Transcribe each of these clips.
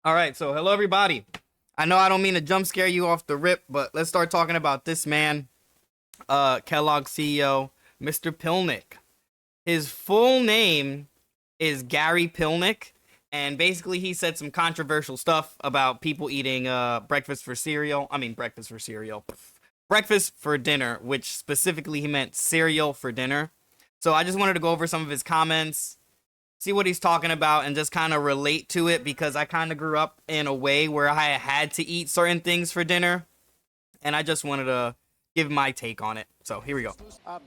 All right, so hello everybody. I know I don't mean to jump scare you off the rip, but let's start talking about this man, Kellogg CEO, Mr. Pilnick. His full name is Gary Pilnick, and basically he said some controversial stuff about people eating breakfast for dinner, which specifically he meant cereal for dinner. So I just wanted to go over some of his comments, see what he's talking about, and just kind of relate to it because I kind of grew up in a way where I had to eat certain things for dinner, and I just wanted to give my take on it. So here we go.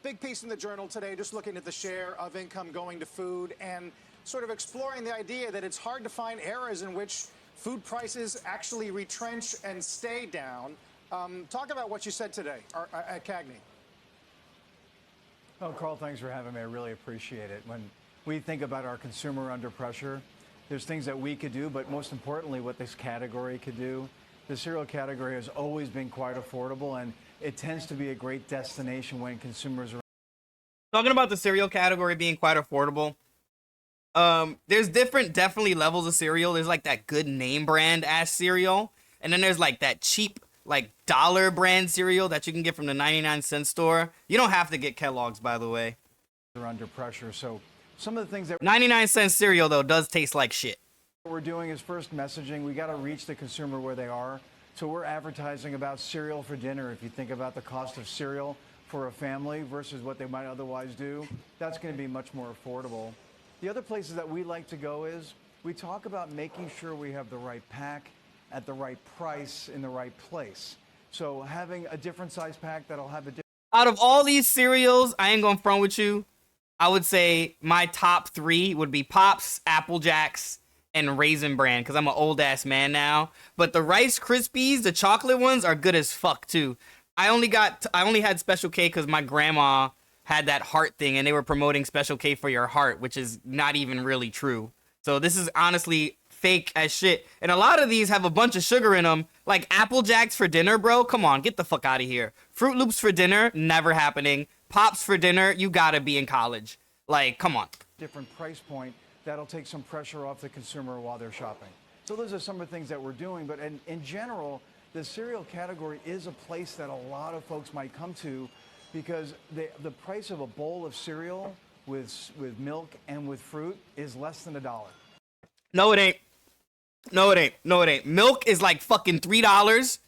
Big piece in the Journal today, just looking at the share of income going to food and sort of exploring the idea that it's hard to find eras in which food prices actually retrench and stay down. Talk about what you said today at Cagney. Oh, Carl, thanks for having me. I really appreciate it. When we think about our consumer under pressure, there's things that we could do, but most importantly, what this category could do. The cereal category has always been quite affordable, and it tends to be a great destination when consumers are Talking about the cereal category being quite affordable. There's definitely levels of cereal. There's like that good name brand ass cereal, and then there's like that cheap like dollar brand cereal that you can get from the 99-cent store. You don't have to get Kellogg's, by the way. are under pressure. So some of the things that 99-cent cereal though does taste like shit. we're doing is first messaging. We got to reach the consumer where they are. So we're advertising about cereal for dinner. If you think about the cost of cereal for a family versus what they might otherwise do, that's going to be much more affordable. The other places that we like to go is we talk about making sure we have the right pack at the right price in the right place. So having a different size pack that'll have a different... Out of all these cereals, I ain't gonna front with you. I would say my top three would be Pops, Apple Jacks, and Raisin Bran, because I'm an old ass man now. But the Rice Krispies, the chocolate ones, are good as fuck too. I only had Special K because my grandma had that heart thing, and they were promoting Special K for your heart, which is not even really true. So this is honestly fake as shit. And a lot of these have a bunch of sugar in them, like Apple Jacks for dinner, bro. Come on, get the fuck out of here. Fruit Loops for dinner, never happening. Pops for dinner, you gotta be in college. Like, come on. different price point that'll take some pressure off the consumer while they're shopping. So those are some of the things that we're doing. But in general, the cereal category is a place that a lot of folks might come to because the price of a bowl of cereal with milk and with fruit is less than $1. No, it ain't. No, it ain't. No, it ain't. Milk is like fucking $3,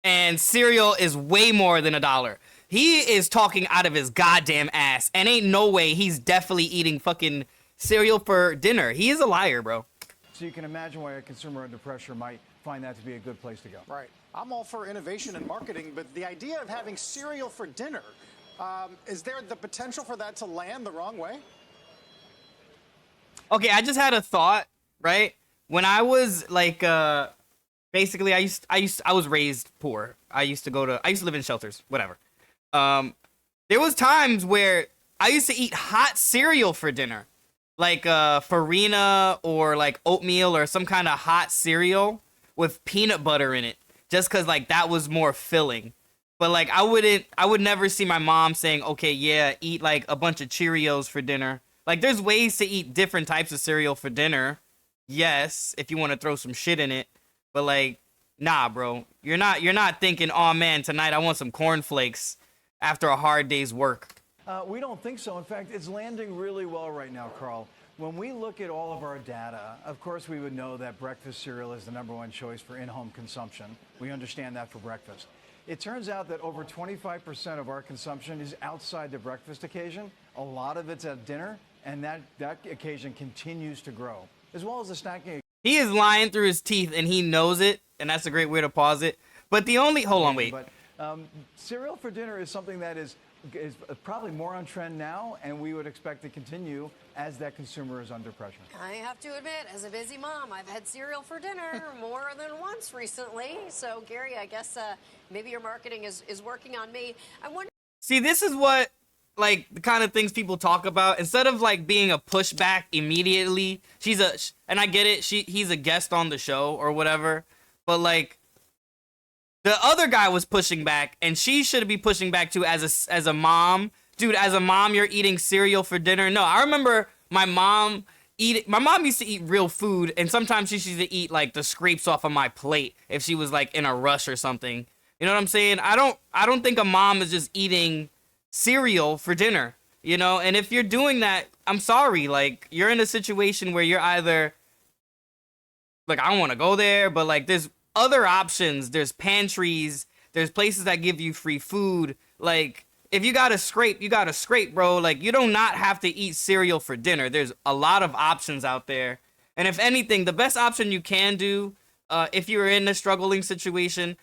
and cereal is way more than $1. He is talking out of his goddamn ass, and ain't no way he's definitely eating fucking cereal for dinner. He is a liar, bro. So you can imagine why a consumer under pressure might find that to be a good place to go. Right. I'm all for innovation and marketing, but the idea of having cereal for dinner, is there the potential for that to land the wrong way? Okay, I just had a thought, right? When I was like, basically, I was raised poor. I used to live in shelters, whatever. There was times where I used to eat hot cereal for dinner, like farina or like oatmeal or some kind of hot cereal with peanut butter in it, just cause like that was more filling. But like I would never see my mom saying, okay, yeah, eat like a bunch of Cheerios for dinner. Like there's ways to eat different types of cereal for dinner. Yes, if you want to throw some shit in it, but like, nah, bro, you're not thinking, oh man, tonight I want some cornflakes after a hard day's work. We don't think so. In fact, it's landing really well right now, Carl. When we look at all of our data, of course, we would know that breakfast cereal is the #1 choice for in-home consumption. We understand that for breakfast. It turns out that over 25% of our consumption is outside the breakfast occasion. A lot of it's at dinner, and that occasion continues to grow, as well as the snacking. He is lying through his teeth, and he knows it, and that's a great way to pause it. But hold on, wait. But cereal for dinner is something that is probably more on trend now, and we would expect to continue as that consumer is under pressure. I have to admit, as a busy mom, I've had cereal for dinner more than once recently. So, Gary, I guess maybe your marketing is working on me. I wonder. See, this is what, like, the kind of things people talk about. Instead of, like, being a pushback immediately, and I get it, he's a guest on the show or whatever, but, like, the other guy was pushing back, and she should be pushing back too as a mom. Dude, as a mom, you're eating cereal for dinner. No, I remember my mom eat. My mom used to eat real food, and sometimes she used to eat like the scrapes off of my plate if she was like in a rush or something. You know what I'm saying? I don't think a mom is just eating cereal for dinner. You know, and if you're doing that, I'm sorry. Like, you're in a situation where you're either like, I don't want to go there, but like, there's other options. There's pantries. There's places that give you free food. Like, if you gotta scrape, you gotta scrape, bro. Like, you do not have to eat cereal for dinner. There's a lot of options out there. And if anything, the best option you can do, if you're in a struggling situation,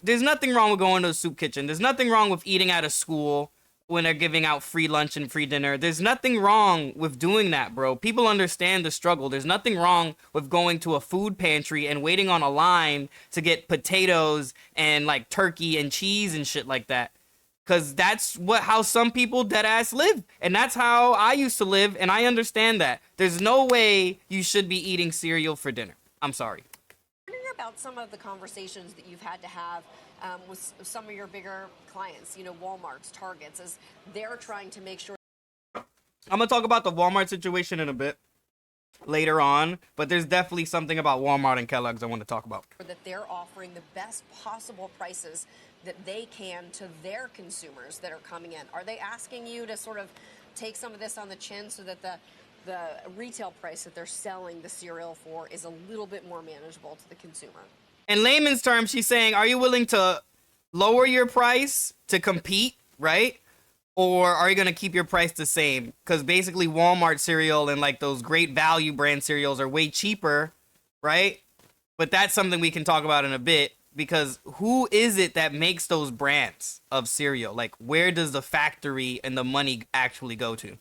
there's nothing wrong with going to a soup kitchen. There's nothing wrong with eating at a school when they're giving out free lunch and free dinner. There's nothing wrong with doing that, bro. People understand the struggle. There's nothing wrong with going to a food pantry and waiting on a line to get potatoes and like turkey and cheese and shit like that. Cause that's how some people dead ass live. And that's how I used to live, and I understand that. There's no way you should be eating cereal for dinner. I'm sorry. About some of the conversations that you've had to have with some of your bigger clients, you know, Walmart's, Targets, as they're trying to make sure. I'm gonna talk about the Walmart situation in a bit later on, but there's definitely something about Walmart and Kellogg's I want to talk about. That they're offering the best possible prices that they can to their consumers that are coming in. Are they asking you to sort of take some of this on the chin so that the retail price that they're selling the cereal for is a little bit more manageable to the consumer? In layman's terms, she's saying, are you willing to lower your price to compete, right? Or are you going to keep your price the same? Because basically Walmart cereal and like those great value brand cereals are way cheaper, right? But that's something we can talk about in a bit, because who is it that makes those brands of cereal? Like, where does the factory and the money actually go to?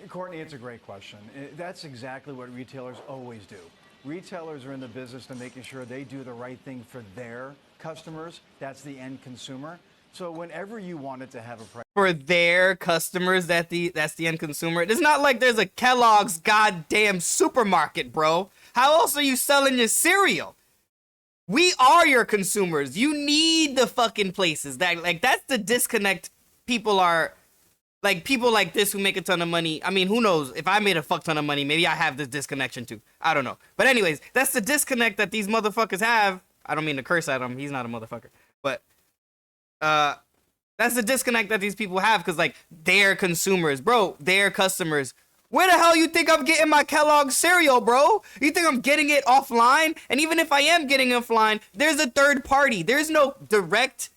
Courtney, it's a great question. That's exactly what retailers always do. Retailers are in the business of making sure they do the right thing for their customers. That's the end consumer. So whenever you wanted to have a price for their customers, that's the end consumer. It's not like there's a Kellogg's goddamn supermarket, bro. How else are you selling your cereal? We are your consumers. You need the fucking places. That's the disconnect. People like this who make a ton of money. I mean, who knows? If I made a fuck ton of money, maybe I have this disconnection too. I don't know. But anyways, that's the disconnect that these motherfuckers have. I don't mean to curse at him. He's not a motherfucker. But that's the disconnect that these people have, because like, they're consumers, bro. They're customers. Where the hell you think I'm getting my Kellogg cereal, bro? You think I'm getting it offline? And even if I am getting it offline, there's a third party. There's no direct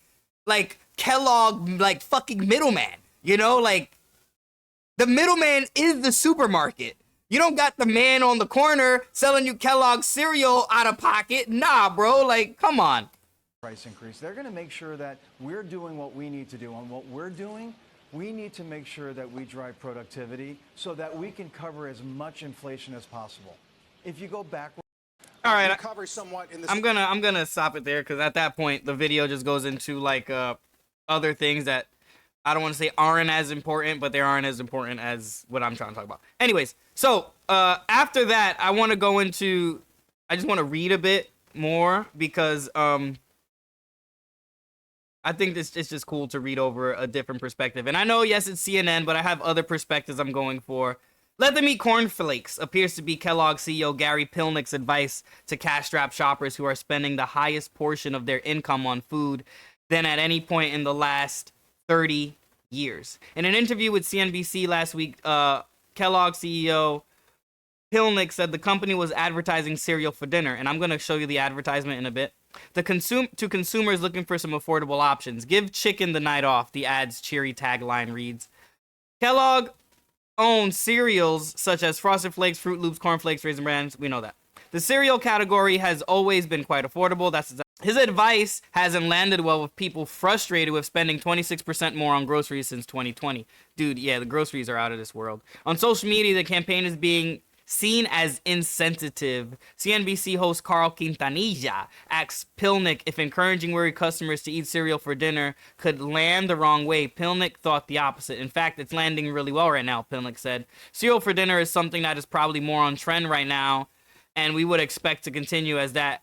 like Kellogg like fucking middleman. You know, like, the middleman is the supermarket. You don't got the man on the corner selling you Kellogg cereal out of pocket. Nah, bro. Like, come on. Price increase. They're going to make sure that we're doing what we need to do. And what we're doing, we need to make sure that we drive productivity so that we can cover as much inflation as possible. If you go backward. All right. Cover somewhat in this. I'm gonna stop it there, because at that point the video just goes into like other things that I don't want to say aren't as important, but they aren't as important as what I'm trying to talk about. Anyways, so after that, I want to go into, I just want to read a bit more, because I think it's just cool to read over a different perspective. And I know, yes, it's CNN, but I have other perspectives I'm going for. Let them eat cornflakes appears to be Kellogg CEO Gary Pilnick's advice to cash-strapped shoppers who are spending the highest portion of their income on food than at any point in the last 30 years. In an interview with CNBC last week, Kellogg CEO Pilnick said the company was advertising cereal for dinner, and I'm going to show you the advertisement in a bit. To consumers looking for some affordable options, give chicken the night off, the ad's cheery tagline reads. Kellogg owns cereals such as Frosted Flakes, Fruit Loops, Cornflakes, Raisin Brands. We know that. The cereal category has always been quite affordable. His advice hasn't landed well with people frustrated with spending 26% more on groceries since 2020. Dude, yeah, the groceries are out of this world. On social media, the campaign is being seen as insensitive. CNBC host Carl Quintanilla asked Pilnick if encouraging worried customers to eat cereal for dinner could land the wrong way. Pilnick thought the opposite. In fact, it's landing really well right now, Pilnick said. Cereal for dinner is something that is probably more on trend right now, and we would expect to continue as that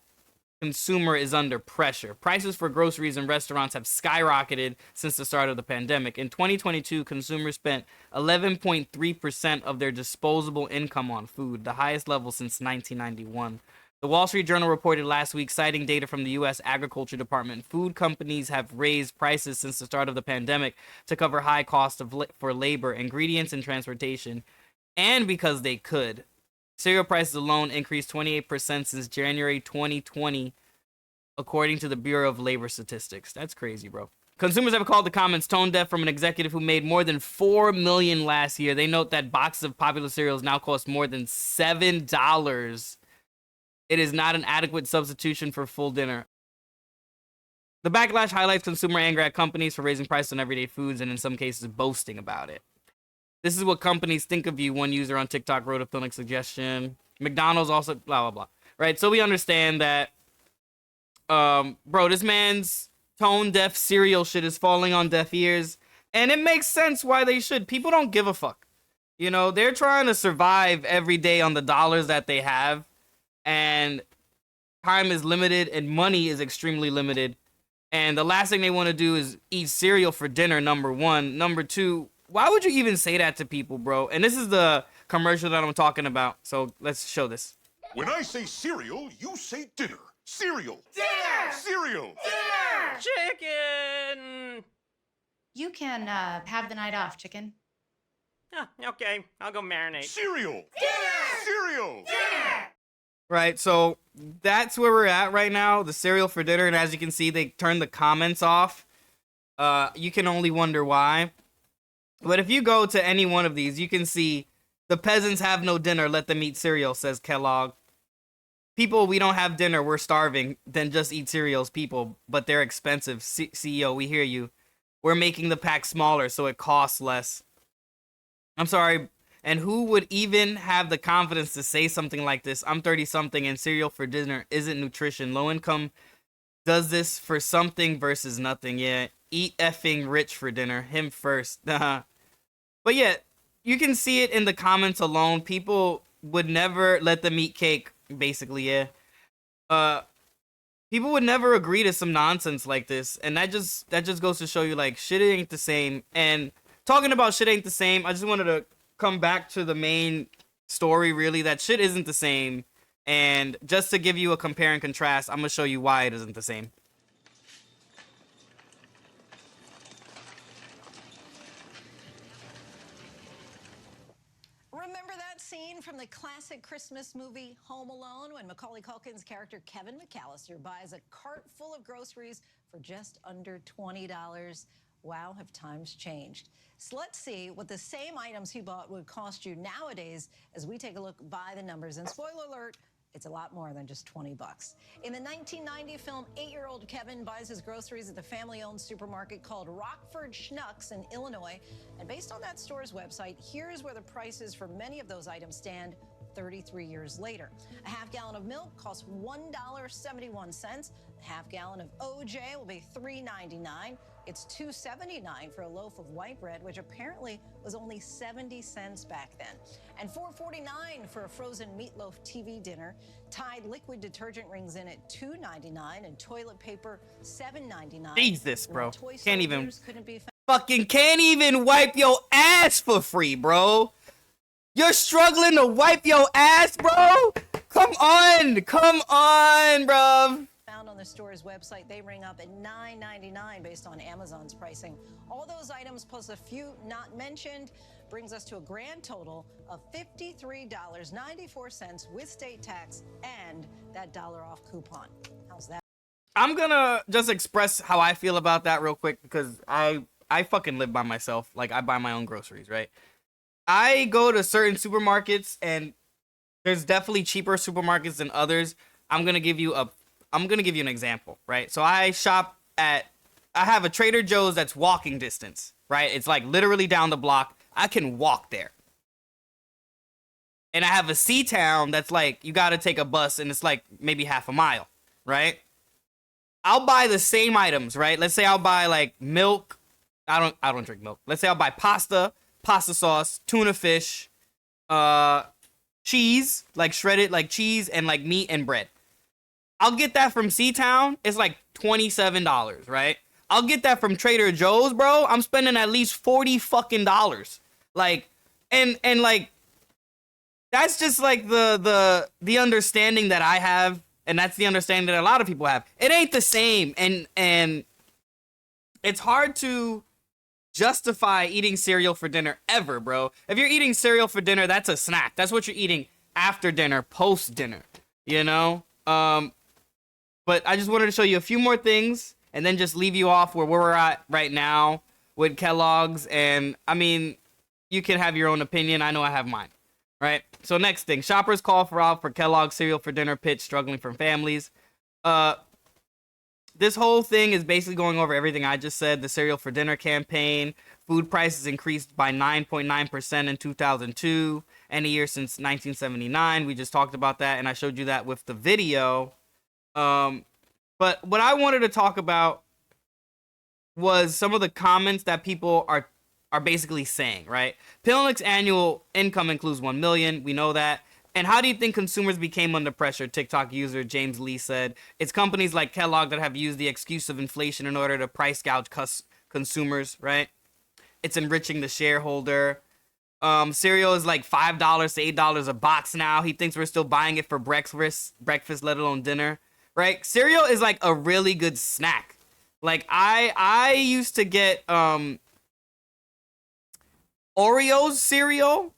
consumer is under pressure. Prices for groceries and restaurants have skyrocketed since the start of the pandemic. In 2022, consumers spent 11.3% of their disposable income on food, the highest level since 1991. The Wall Street Journal reported last week, citing data from the U.S. Agriculture Department, food companies have raised prices since the start of the pandemic to cover high costs for labor, ingredients, and transportation, and because they could. Cereal prices alone increased 28% since January 2020, according to the Bureau of Labor Statistics. That's crazy, bro. Consumers have called the comments tone deaf from an executive who made more than $4 million last year. They note that boxes of popular cereals now cost more than $7. It is not an adequate substitution for full dinner. The backlash highlights consumer anger at companies for raising prices on everyday foods and in some cases boasting about it. This is what companies think of you. One user on TikTok wrote a filmic suggestion. McDonald's also blah, blah, blah. Right? So we understand that, bro, this man's tone-deaf cereal shit is falling on deaf ears. And it makes sense why they should. People don't give a fuck. You know, they're trying to survive every day on the dollars that they have. And time is limited and money is extremely limited. And the last thing they want to do is eat cereal for dinner, number one. Number two, why would you even say that to people, bro? And this is the commercial that I'm talking about. So let's show this. When I say cereal, you say dinner. Cereal. Dinner! Cereal. Dinner! Chicken! You can have the night off, chicken. Ah, okay, I'll go marinate. Cereal. Dinner! Cereal. Dinner! Right, so that's where we're at right now. The cereal for dinner. And as you can see, they turned the comments off. You can only wonder why. But if you go to any one of these, you can see the peasants have no dinner. Let them eat cereal, says Kellogg. People, we don't have dinner. We're starving. Then just eat cereals, people. But they're expensive. CEO, we hear you. We're making the pack smaller so it costs less. I'm sorry. And who would even have the confidence to say something like this? I'm 30-something and cereal for dinner isn't nutrition. Low income does this for something versus nothing. Yeah, eat effing rich for dinner. Him first. But yeah, you can see it in the comments alone. People would never let them eat cake, basically, yeah. People would never agree to some nonsense like this. And that just goes to show you, like, shit ain't the same. And talking about shit ain't the same, I just wanted to come back to the main story, really, that shit isn't the same. And just to give you a compare and contrast, I'm going to show you why it isn't the same. Remember that scene from the classic Christmas movie Home Alone when Macaulay Culkin's character Kevin McAllister buys a cart full of groceries for just under $20? Wow, have times changed. So let's see what the same items he bought would cost you nowadays as we take a look by the numbers. And spoiler alert, it's a lot more than just 20 bucks. In the 1990 film, 8-year-old Kevin buys his groceries at the family-owned supermarket called Rockford Schnucks in Illinois. And based on that store's website, here's where the prices for many of those items stand 33 years later. A half gallon of milk costs $1.71. A half gallon of OJ will be $3.99. It's $2.79 for a loaf of white bread, which apparently was only 70 cents back then. And $4.49 for a frozen meatloaf TV dinner. Tide liquid detergent rings in at $2.99 and toilet paper $7.99. Jesus, bro. Can't even fucking can't even wipe your ass for free, bro. You're struggling to wipe your ass, bro? Come on, bro. Found on the store's website, they ring up at $9.99 based on Amazon's pricing. All those items plus a few not mentioned brings us to a grand total of $53.94 with state tax and that dollar off coupon. How's that? I'm gonna just express how I feel about that real quick because I fucking live by myself. Like, I buy my own groceries, right? I go to certain supermarkets and there's definitely cheaper supermarkets than others. I'm gonna give you an example, right? So I have a Trader Joe's that's walking distance, right? It's like literally down the block. I can walk there. And I have a C-Town that's like, you gotta take a bus and it's like maybe half a mile, right? I'll buy the same items, right? Let's say I'll buy like milk. I don't drink milk. Let's say I'll buy pasta sauce, tuna fish, cheese, like shredded like cheese, and like meat and bread. I'll get that from C-Town. It's like $27, right? I'll get that from Trader Joe's, bro. I'm spending at least $40 fucking dollars. Like, and like, that's just like the understanding that I have, and that's the understanding that a lot of people have. It ain't the same, and it's hard to justify eating cereal for dinner ever, bro. If you're eating cereal for dinner, that's a snack. That's what you're eating after dinner, post dinner, you know? But I just wanted to show you a few more things and then just leave you off where we're at right now with Kellogg's. And I mean, you can have your own opinion. I know I have mine, right? So next thing, shoppers call for Kellogg cereal for dinner pitch struggling from families. This whole thing is basically going over everything I just said. The cereal for dinner campaign, food prices increased by 9.9% in 2002, any year since 1979. We just talked about that, and I showed you that with the video. But what I wanted to talk about was some of the comments that people are basically saying, right? Kellogg annual income includes $1 million. We know that. And how do you think consumers became under pressure? TikTok user James Lee said, it's companies like Kellogg that have used the excuse of inflation in order to price gouge consumers, right? It's enriching the shareholder. Cereal is like $5 to $8 a box now. He thinks we're still buying it for breakfast, let alone dinner, right? Cereal is like a really good snack. Like I used to get Oreos cereal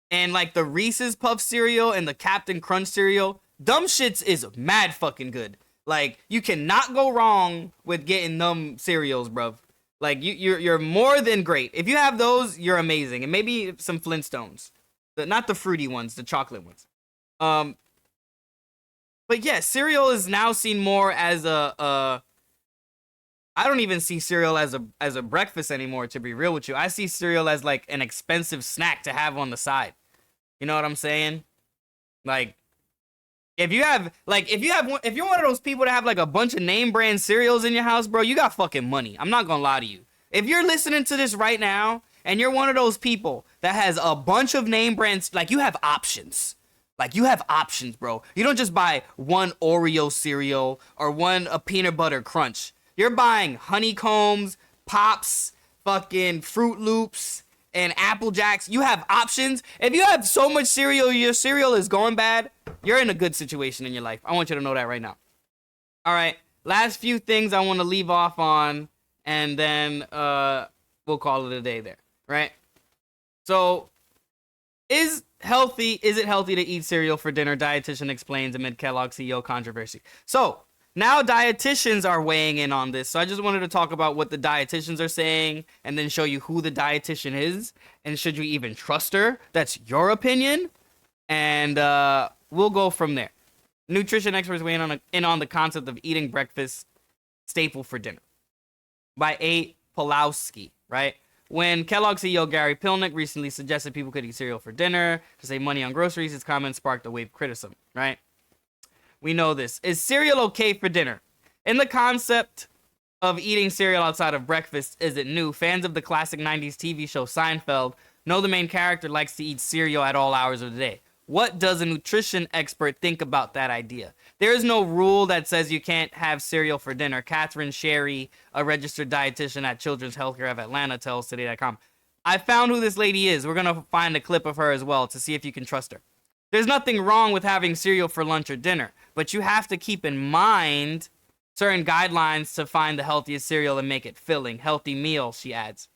and like the Reese's Puff cereal and the Captain Crunch cereal. Dumb shits is mad fucking good. Like, you cannot go wrong with getting them cereals, bro. Like, you're more than great. If you have those, you're amazing. And maybe some Flintstones. Not the fruity ones, the chocolate ones. But yeah, cereal is now seen more as I don't even see cereal as a breakfast anymore, to be real with you. I see cereal as like an expensive snack to have on the side. You know what I'm saying? Like, if you're one of those people that have like a bunch of name brand cereals in your house, bro, you got fucking money. I'm not gonna lie to you. If you're listening to this right now and you're one of those people that has a bunch of name brands, like, you have options. Like, you have options, bro. You don't just buy one Oreo cereal or one a peanut butter crunch. You're buying Honeycombs, Pops, fucking Fruit Loops, and Apple Jacks. You have options. If you have so much cereal, your cereal is going bad, you're in a good situation in your life. I want you to know that right now. All right, last few things I want to leave off on, and then we'll call it a day there, right? So, is it healthy to eat cereal for dinner? Dietitian explains amid Kellogg CEO controversy. So, now dietitians are weighing in on this. So I just wanted to talk about what the dietitians are saying and then show you who the dietitian is and should you even trust her. That's your opinion. And we'll go from there. Nutrition experts weighing in on the concept of eating breakfast staple for dinner by A. Pulowski, right? When Kellogg CEO Gary Pilnick recently suggested people could eat cereal for dinner to save money on groceries, his comments sparked a wave of criticism, right? We know this. Is cereal okay for dinner? In the concept of eating cereal outside of breakfast isn't new. Fans of the classic 90s TV show Seinfeld know the main character likes to eat cereal at all hours of the day. What does a nutrition expert think about that idea? There is no rule that says you can't have cereal for dinner. Catherine Sherry, a registered dietitian at Children's Healthcare of Atlanta, tells Today.com. I found who this lady is. We're going to find a clip of her as well to see if you can trust her. There's nothing wrong with having cereal for lunch or dinner, but you have to keep in mind certain guidelines to find the healthiest cereal and make it filling. Healthy meal, she adds.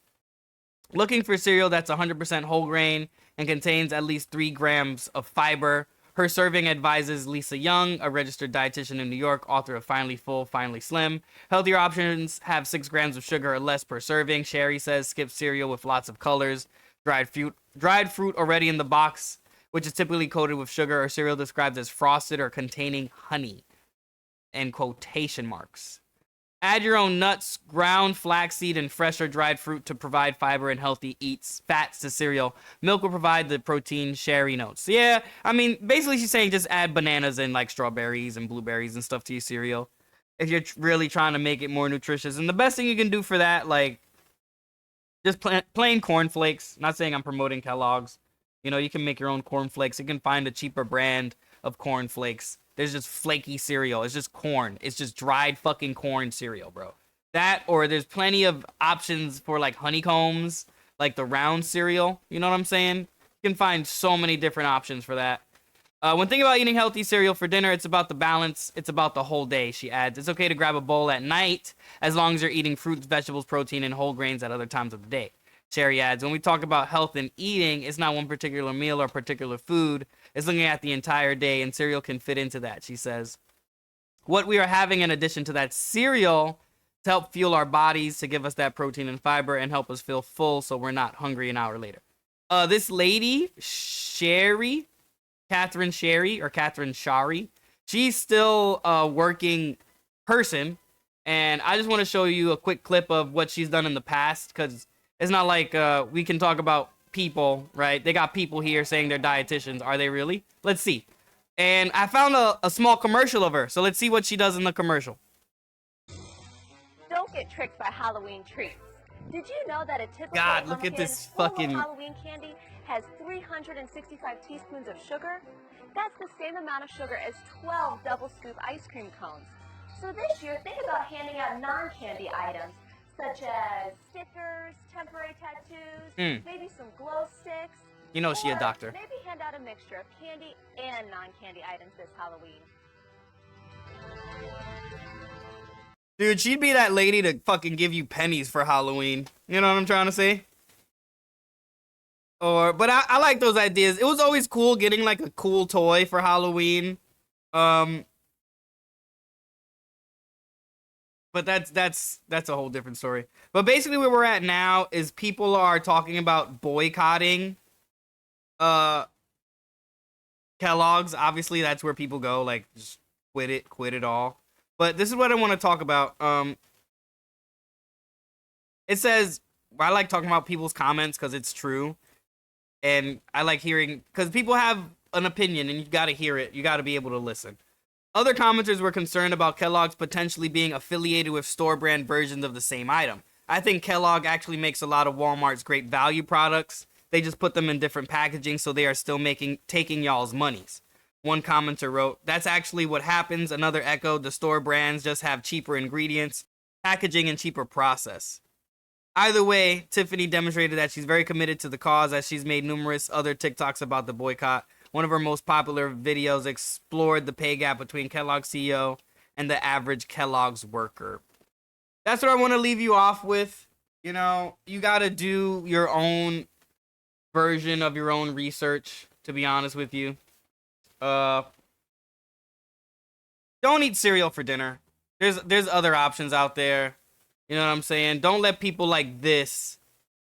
Looking for cereal that's 100% whole grain and contains at least 3 grams of fiber. Her serving advises Lisa Young, a registered dietitian in New York, author of Finally Full, Finally Slim. Healthier options have 6 grams of sugar or less per serving. Sherry says skip cereal with lots of colors. Dried fruit already in the box, which is typically coated with sugar, or cereal described as frosted or containing honey, in quotation marks. Add your own nuts, ground flaxseed, and fresh or dried fruit to provide fiber and healthy fats to cereal. Milk will provide the protein, Sherry notes. Yeah, I mean, basically she's saying just add bananas and like strawberries and blueberries and stuff to your cereal if you're really trying to make it more nutritious. And the best thing you can do for that, like, just plain cornflakes. Not saying I'm promoting Kellogg's. You know, you can make your own cornflakes. You can find a cheaper brand of cornflakes. There's just flaky cereal. It's just corn. It's just dried fucking corn cereal, bro. That, or there's plenty of options for like honeycombs, like the round cereal. You know what I'm saying? You can find so many different options for that. When thinking about eating healthy cereal for dinner, it's about the balance. It's about the whole day, she adds. It's okay to grab a bowl at night as long as you're eating fruits, vegetables, protein, and whole grains at other times of the day. Sherry adds, when we talk about health and eating, it's not one particular meal or particular food. It's looking at the entire day, and cereal can fit into that, she says. What we are having in addition to that cereal to help fuel our bodies, to give us that protein and fiber, and help us feel full so we're not hungry an hour later. This lady, Catherine Shari, she's still a working person, and I just want to show you a quick clip of what she's done in the past, because it's not like we can talk about people, right? They got people here saying they're dietitians. Are they really? Let's see. And I found a small commercial of her, so let's see what she does in the commercial. Don't get tricked by Halloween treats. Did you know that a typical God, look at pumpkin this full of fucking... Halloween candy has 365 teaspoons of sugar? That's the same amount of sugar as 12 double scoop ice cream cones. So this year, think about handing out non-candy items, such as stickers, temporary tattoos, maybe some glow sticks. You know she a doctor. Maybe hand out a mixture of candy and non-candy items this Halloween. Dude, she'd be that lady to fucking give you pennies for Halloween. You know what I'm trying to say? But I like those ideas. It was always cool getting like a cool toy for Halloween. But that's a whole different story. But basically where we're at now is people are talking about boycotting Kellogg's. Obviously that's where people go, like just quit it all. But this is what I want to talk about. It says, I like talking about people's comments because it's true. And I like hearing, because people have an opinion and you got to hear it. You got to be able to listen. Other commenters were concerned about Kellogg's potentially being affiliated with store brand versions of the same item. I think Kellogg actually makes a lot of Walmart's great value products. They just put them in different packaging so they are still taking y'all's monies. One commenter wrote, that's actually what happens. Another echoed, the store brands just have cheaper ingredients, packaging, and cheaper process. Either way, Tiffany demonstrated that she's very committed to the cause, as she's made numerous other TikToks about the boycott. One of her most popular videos explored the pay gap between Kellogg CEO and the average Kellogg's worker. That's what I want to leave you off with. You know, you got to do your own version of your own research, to be honest with you. Don't eat cereal for dinner. There's other options out there. You know what I'm saying? Don't let people like this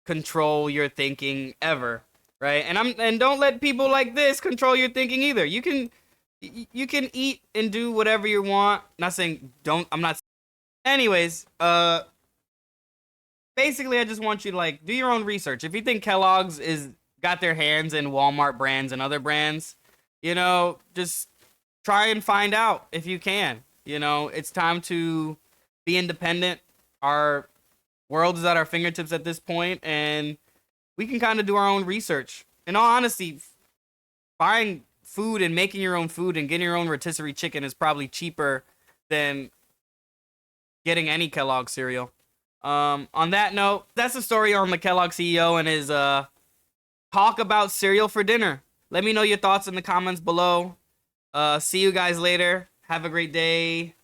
control your thinking ever, right? And don't let people like this control your thinking either. You can eat and do whatever you want. Not saying don't. I'm not. Anyways, basically, I just want you to like do your own research. If you think Kellogg's got their hands in Walmart brands and other brands, you know, just try and find out if you can. You know, it's time to be independent. Our world is at our fingertips at this point, and we can kind of do our own research. In all honesty, buying food and making your own food and getting your own rotisserie chicken is probably cheaper than getting any Kellogg cereal. On that note, that's the story on the Kellogg CEO and his talk about cereal for dinner. Let me know your thoughts in the comments below. See you guys later. Have a great day.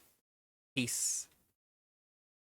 Peace.